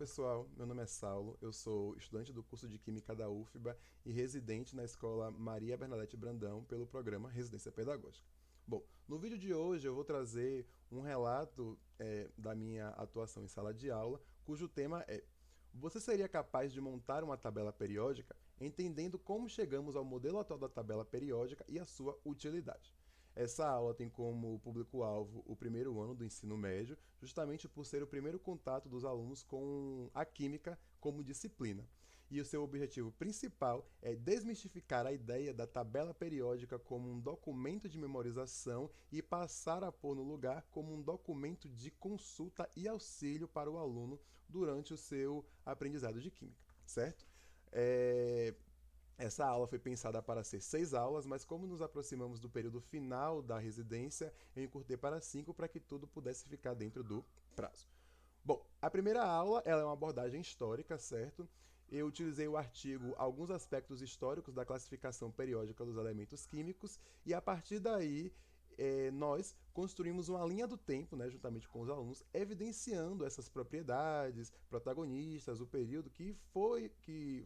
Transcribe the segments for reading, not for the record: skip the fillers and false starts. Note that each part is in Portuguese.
Pessoal, meu nome é Saulo, eu sou estudante do curso de Química da UFBA e residente na Escola Maria Bernadette Brandão pelo programa Residência Pedagógica. Bom, no vídeo de hoje eu vou trazer um relato da minha atuação em sala de aula, cujo tema é: você seria capaz de montar uma tabela periódica, entendendo como chegamos ao modelo atual da tabela periódica e a sua utilidade? Essa aula tem como público-alvo o primeiro ano do ensino médio, justamente por ser o primeiro contato dos alunos com a química como disciplina. E o seu objetivo principal é desmistificar a ideia da tabela periódica como um documento de memorização e passar a pôr no lugar como um documento de consulta e auxílio para o aluno durante o seu aprendizado de química, certo? Essa aula foi pensada para ser 6 aulas, mas como nos aproximamos do período final da residência, eu encurtei para 5 para que tudo pudesse ficar dentro do prazo. Bom, a primeira aula ela é uma abordagem histórica, certo? Eu utilizei o artigo Alguns Aspectos Históricos da Classificação Periódica dos Elementos Químicos e a partir daí nós construímos uma linha do tempo, né, juntamente com os alunos, evidenciando essas propriedades, protagonistas, o período que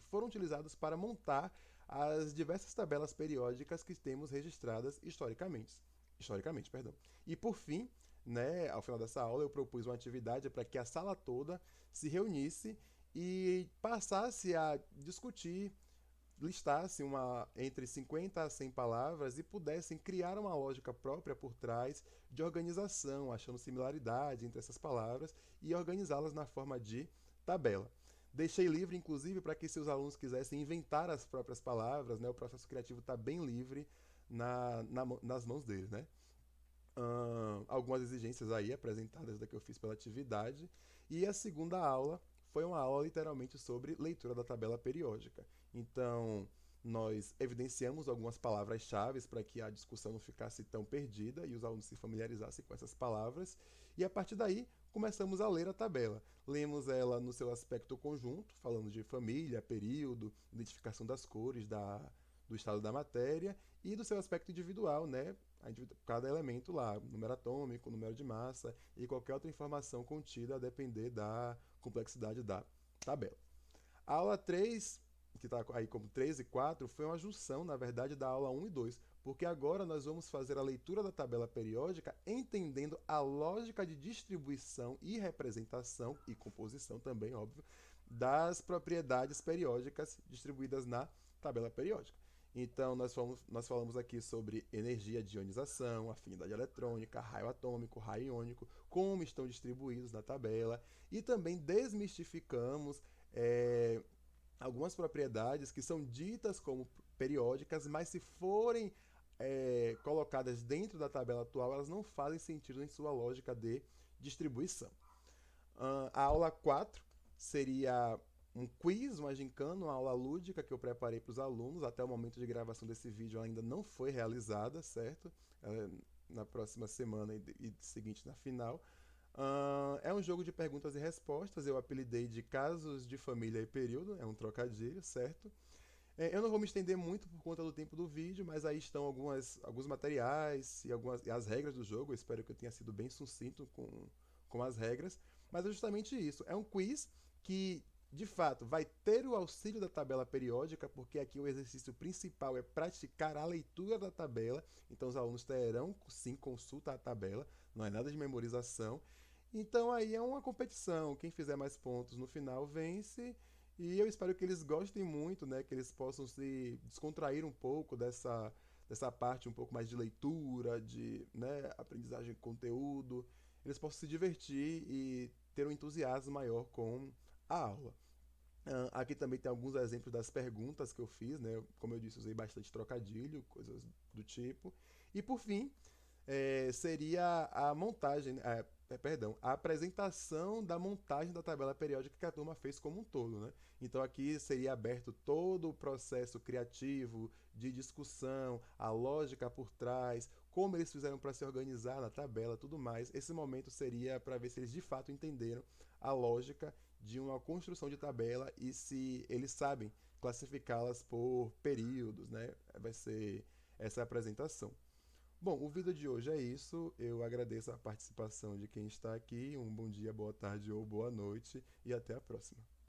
foram utilizados para montar as diversas tabelas periódicas que temos registradas historicamente, perdão. E por fim, né, ao final dessa aula, eu propus uma atividade para que a sala toda se reunisse e passasse a discutir, listasse entre 50 a 100 palavras e pudessem criar uma lógica própria por trás de organização, achando similaridade entre essas palavras e organizá-las na forma de tabela. Deixei livre, inclusive, para que seus alunos quisessem inventar as próprias palavras, né? O processo criativo está bem livre nas mãos deles, né? Algumas exigências aí apresentadas da que eu fiz pela atividade. E a segunda aula foi uma aula literalmente sobre leitura da tabela periódica. Então, nós evidenciamos algumas palavras-chave para que a discussão não ficasse tão perdida e os alunos se familiarizassem com essas palavras. E a partir daí, começamos a ler a tabela. Lemos ela no seu aspecto conjunto, falando de família, período, identificação das cores, do estado da matéria e do seu aspecto individual, né? Cada elemento lá, número atômico, número de massa e qualquer outra informação contida a depender da complexidade da tabela. A aula 3, que está aí como 3 e 4, foi uma junção, na verdade, da aula 1 e 2, porque agora nós vamos fazer a leitura da tabela periódica entendendo a lógica de distribuição e representação, e composição também, óbvio, das propriedades periódicas distribuídas na tabela periódica. Então, nós falamos aqui sobre energia de ionização, afinidade eletrônica, raio atômico, raio iônico, como estão distribuídos na tabela, e também desmistificamos algumas propriedades que são ditas como periódicas, mas se forem colocadas dentro da tabela atual, elas não fazem sentido em sua lógica de distribuição. A aula 4 seria um quiz, uma gincana, uma aula lúdica que eu preparei para os alunos. Até o momento de gravação desse vídeo ainda não foi realizada, certo? Na próxima semana e seguinte na final. É um jogo de perguntas e respostas, eu apelidei de casos de família e período, é um trocadilho, certo? Eu não vou me estender muito por conta do tempo do vídeo, mas aí estão alguns materiais e as regras do jogo. Eu espero que eu tenha sido bem sucinto com as regras. Mas é justamente isso. É um quiz que, de fato, vai ter o auxílio da tabela periódica, porque aqui o exercício principal é praticar a leitura da tabela. Então os alunos terão, sim, consulta à tabela, não é nada de memorização. Então aí é uma competição. Quem fizer mais pontos no final vence. E eu espero que eles gostem muito, né? Que eles possam se descontrair um pouco dessa parte um pouco mais de leitura, de, né, aprendizagem de conteúdo. Eles possam se divertir e ter um entusiasmo maior com a aula. Aqui também tem alguns exemplos das perguntas que eu fiz, né? Como eu disse, usei bastante trocadilho, coisas do tipo. E por fim, seria a montagem, perdão, a apresentação da montagem da tabela periódica que a turma fez como um todo, né? Então aqui seria aberto todo o processo criativo de discussão, a lógica por trás, como eles fizeram para se organizar na tabela, tudo mais. Esse momento seria para ver se eles de fato entenderam a lógica de uma construção de tabela e se eles sabem classificá-las por períodos, né? Vai ser essa apresentação. Bom, o vídeo de hoje é isso. Eu agradeço a participação de quem está aqui. Um bom dia, boa tarde ou boa noite e até a próxima.